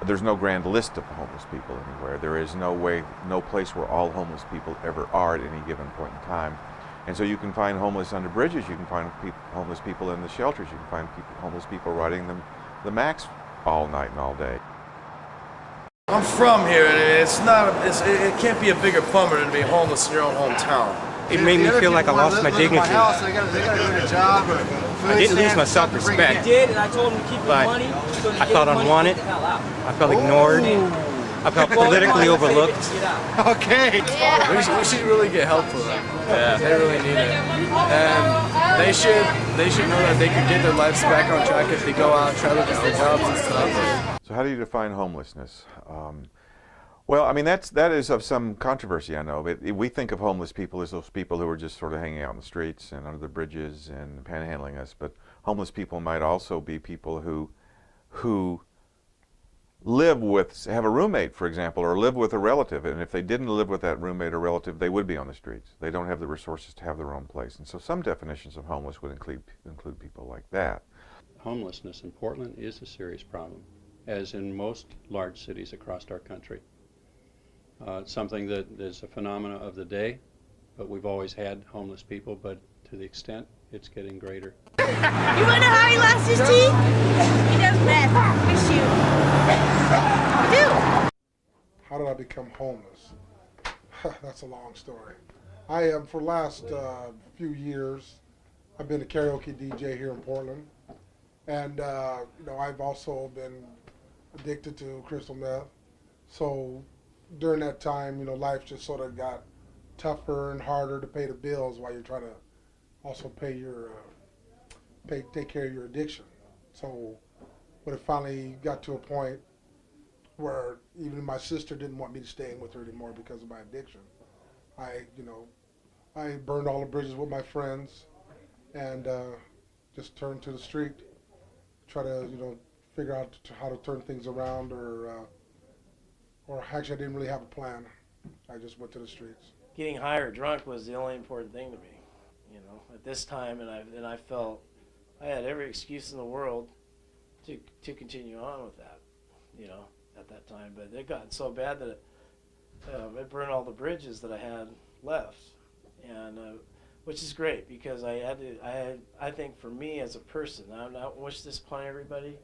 There's no grand list of homeless people anywhere. There is no place where all homeless people ever are at any given point in time. And so you can find homeless under bridges, you can find homeless people in the shelters, you can find homeless people riding the Max all night and all day. I'm from here, and it can't be a bigger bummer than to be homeless in your own hometown. It made me feel like I lost my dignity. They gotta do a job. I didn't lose my self-respect. I did, and I told him to keep his But money. I felt unwanted. I felt ignored. I felt politically overlooked. Okay. Yeah. We should really get help for them. Yeah. They really need it. And they should know that they could get their lives back on track if they go out and try looking for jobs and stuff. So how do you define homelessness? Well, I mean, that is of some controversy, I know. But we think of homeless people as those people who are just sort of hanging out in the streets and under the bridges and panhandling us. But homeless people might also be people who have a roommate, for example, or live with a relative. And if they didn't live with that roommate or relative, they would be on the streets. They don't have the resources to have their own place. And so some definitions of homeless would include people like that. Homelessness in Portland is a serious problem, as in most large cities across our country. It's something that is a phenomena of the day, but we've always had homeless people, but to the extent it's getting greater. You wonder how he lost his teeth? He does meth. Miss you. Do. How did I become homeless? That's a long story. I am, for the last few years, I've been a karaoke DJ here in Portland. And, I've also been addicted to crystal meth. So during that time, life just sort of got tougher and harder to pay the bills while you're trying to also take care of your addiction. So when it finally got to a point where even my sister didn't want me to stay in with her anymore because of my addiction, I burned all the bridges with my friends and just turned to the street, try to, figure out how to turn things around, or actually I didn't really have a plan. I just went to the streets. Getting high or drunk was the only important thing to me, at this time, and I felt I had every excuse in the world to continue on with that, at that time. But it got so bad that it burned all the bridges that I had left, and which is great because I think for me as a person, I don't wish this upon everybody,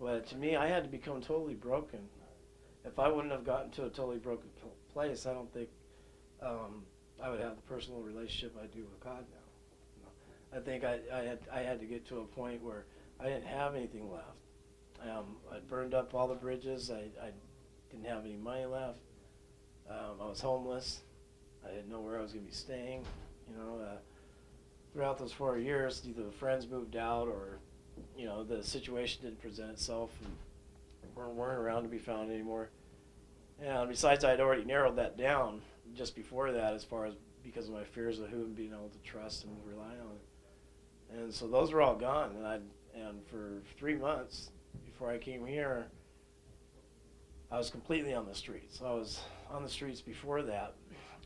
but to me, I had to become totally broken. If I wouldn't have gotten to a totally broken place, I don't think I would have the personal relationship I do with God now. I think I had to get to a point where I didn't have anything left. I burned up all the bridges. I didn't have any money left. I was homeless. I didn't know where I was going to be staying. Throughout those 4 years, either the friends moved out or, the situation didn't present itself and weren't around to be found anymore. And besides, I'd already narrowed that down just before that, as far as because of my fears of who and being able to trust and rely on it. And so those were all gone. And for 3 months before I came here, I was completely on the streets. I was on the streets before that,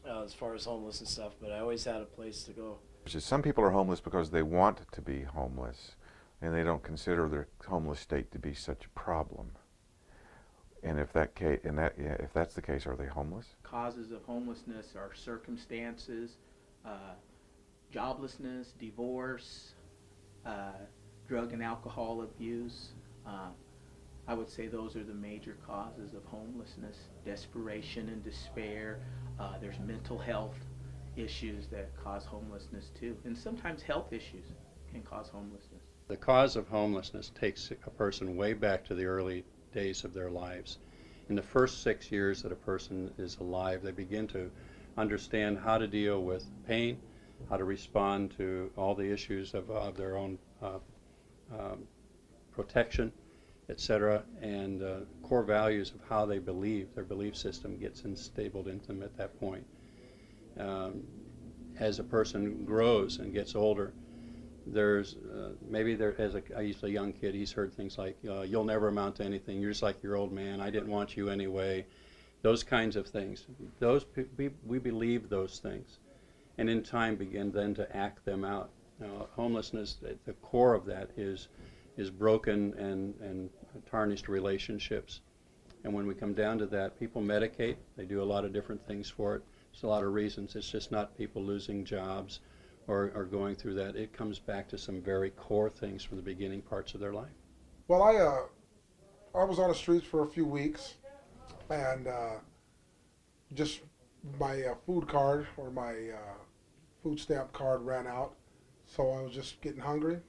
as far as homeless and stuff, but I always had a place to go. Some people are homeless because they want to be homeless, and they don't consider their homeless state to be such a problem. And if that's the case, are they homeless? Causes of homelessness are circumstances, joblessness, divorce, drug and alcohol abuse. I would say those are the major causes of homelessness. Desperation and despair. There's mental health issues that cause homelessness too. And sometimes health issues can cause homelessness. The cause of homelessness takes a person way back to the early days of their lives. In the first 6 years that a person is alive, they begin to understand how to deal with pain, how to respond to all the issues of their own protection, etc., and core values of how they believe. Their belief system gets installed into them at that point. As a person grows and gets older, there's as a young kid, he's heard things like, you'll never amount to anything, you're just like your old man, I didn't want you anyway, those kinds of things. We believe those things, and in time begin then to act them out. Now, homelessness, at the core of that is broken and tarnished relationships, And when we come down to that, people medicate. They do a lot of different things for it. There's a lot of reasons. It's just not people losing jobs or going through that. It comes back to some very core things from the beginning parts of their life. Well, I was on the streets for a few weeks, and just my food card or my food stamp card ran out, so I was just getting hungry.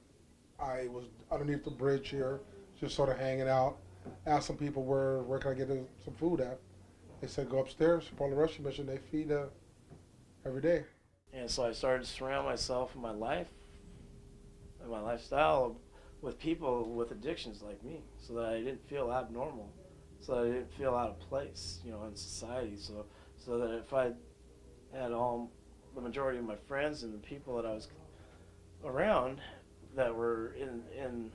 I was underneath the bridge here, just sort of hanging out. Asked some people where can I get some food at. They said go upstairs, Portland Rescue Mission. They feed every day. And so I started to surround myself in my life and my lifestyle with people with addictions like me, so that I didn't feel abnormal, so that I didn't feel out of place, you know, in society. So that if I had the majority of my friends and the people that I was around that were in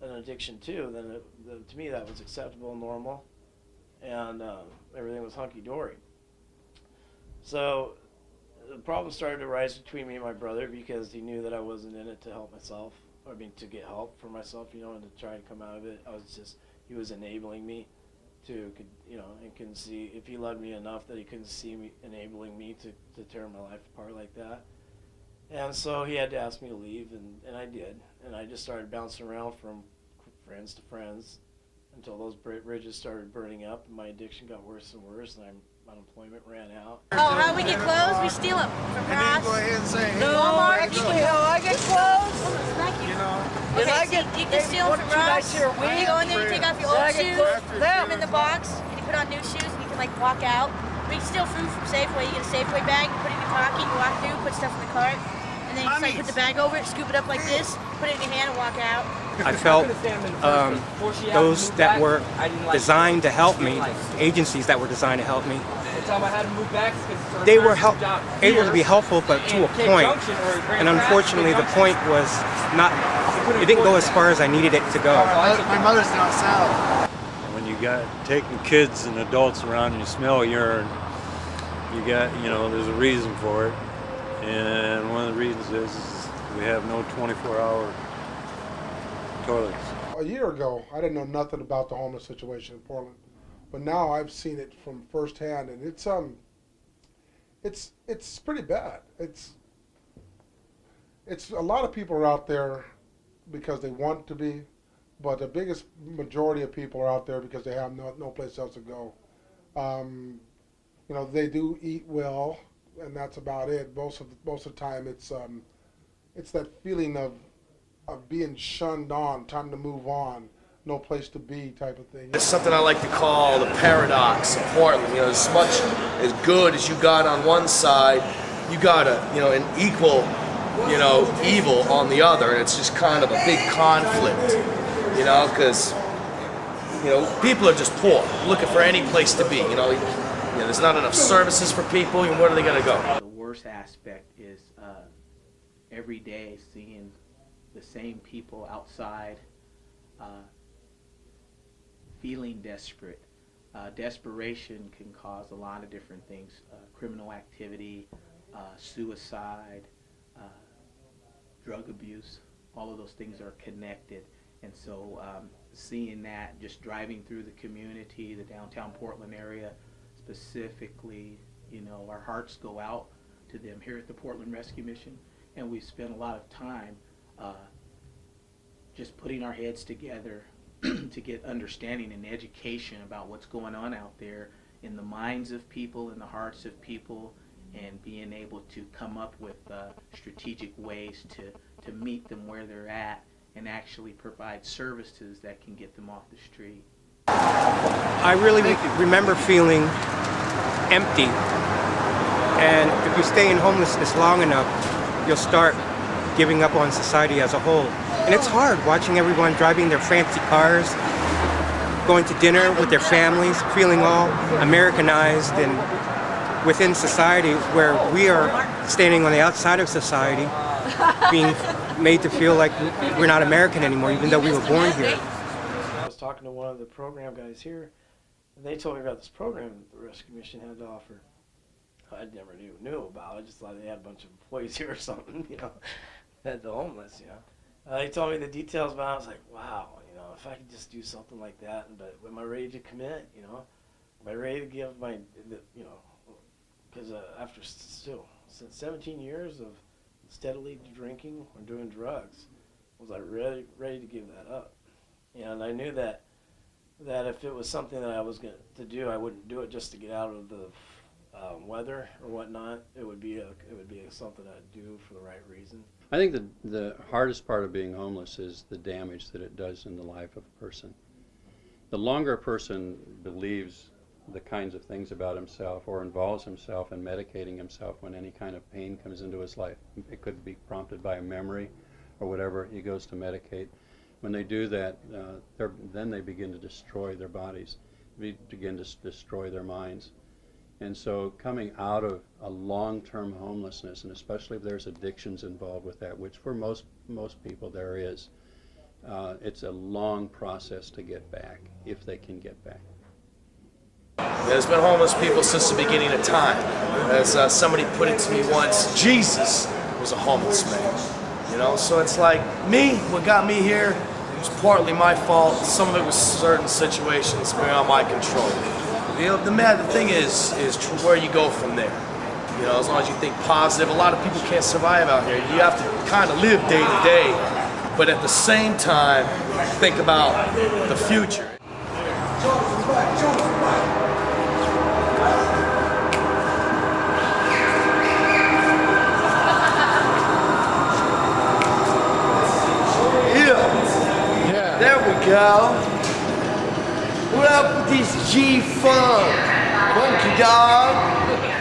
an addiction too, then to me that was acceptable, normal, and everything was hunky-dory. So the problem started to rise between me and my brother because he knew that I wasn't in it to help myself, to get help for myself, you know, and to try and come out of it. He was enabling me to, you know, and couldn't see, if he loved me enough that he couldn't see me enabling me to tear my life apart like that. And so he had to ask me to leave, and I did. And I just started bouncing around from friends to friends until those bridges started burning up, and my addiction got worse and worse, and unemployment ran out. Oh, how we get clothes? We steal them from Ross. Go ahead and say, hey, Walmart. Actually, how I get clothes, Thank you. you know, is Okay, I so get you can steal them from 2 Ross. nights here a You week. go in there, you take off your Then I old get shoes, clothes put for them them. in the box, and you put on new shoes, and you can like walk out. We can steal food from Safeway. You get a Safeway bag, you put it in your pocket, you walk through, put stuff in the cart, and then you just like put the bag over it, scoop it up like this, put it in your hand, and walk out. I felt those that were designed to help me, agencies that were designed to help me, they were able to be helpful, but to a point. And unfortunately, the point was not, it didn't go as far as I needed it to go. my mother's down south. When you got taking kids and adults around and you smell urine, you got, you know, there's a reason for it. And one of the reasons is we have no 24-hour toilets. A year ago, I didn't know nothing about the homeless situation in Portland, but now I've seen it from firsthand, and it's pretty bad. It's a lot of people are out there because they want to be, but the biggest majority of people are out there because they have no place else to go. You know, they do eat well, and that's about it. Most of the time, it's that feeling of being shunned on, time to move on, no place to be type of thing. It's something I like to call the paradox of Portland. You know, as much as good as you got on one side, you got an equal, evil on the other, and it's just kind of a big conflict, because, people are just poor, looking for any place to be, there's not enough services for people, and where are they going to go? The worst aspect is every day seeing the same people outside feeling desperate. Desperation can cause a lot of different things, criminal activity, suicide, drug abuse. All of those things are connected. And so seeing that, just driving through the community, the downtown Portland area specifically, our hearts go out to them here at the Portland Rescue Mission, and we spend a lot of time just putting our heads together to get understanding and education about what's going on out there in the minds of people, in the hearts of people, and being able to come up with strategic ways to meet them where they're at and actually provide services that can get them off the street. I really remember feeling empty. And if you stay in homelessness long enough, you'll start giving up on society as a whole. And it's hard watching everyone driving their fancy cars, going to dinner with their families, feeling all Americanized and within society, where we are standing on the outside of society, being made to feel like we're not American anymore, even though we were born here. I was talking to one of the program guys here, and they told me about this program that the Rescue Mission had to offer. I never knew about it. I just thought they had a bunch of employees here or something, fed the homeless, They told me the details about it. I was like, wow, know, if I could just do something like that, but am I ready to commit, you know? Am I ready to give my, you know, because after still, since 17 years of steadily drinking or doing drugs, was I ready to give that up? And I knew that if it was something that I was going to do, I wouldn't do it just to get out of the weather or whatnot. It would be something I'd do for the right reason. I think the hardest part of being homeless is the damage that it does in the life of a person. The longer a person believes the kinds of things about himself or involves himself in medicating himself when any kind of pain comes into his life, it could be prompted by a memory or whatever, he goes to medicate. When they do that, then they begin to destroy their bodies, begin to destroy their minds. And so coming out of a long-term homelessness, and especially if there's addictions involved with that, which for most people there is, it's a long process to get back, if they can get back. There's been homeless people since the beginning of time. As somebody put it to me once, Jesus was a homeless man. You know, so it's like me, what got me here, it was partly my fault. Some of it was certain situations beyond my control. The thing is where you go from there. You know, as long as you think positive, a lot of people can't survive out here. You have to kind of live day to day, but at the same time, think about the future. There we go. What up with this G-Funk? Funky dog.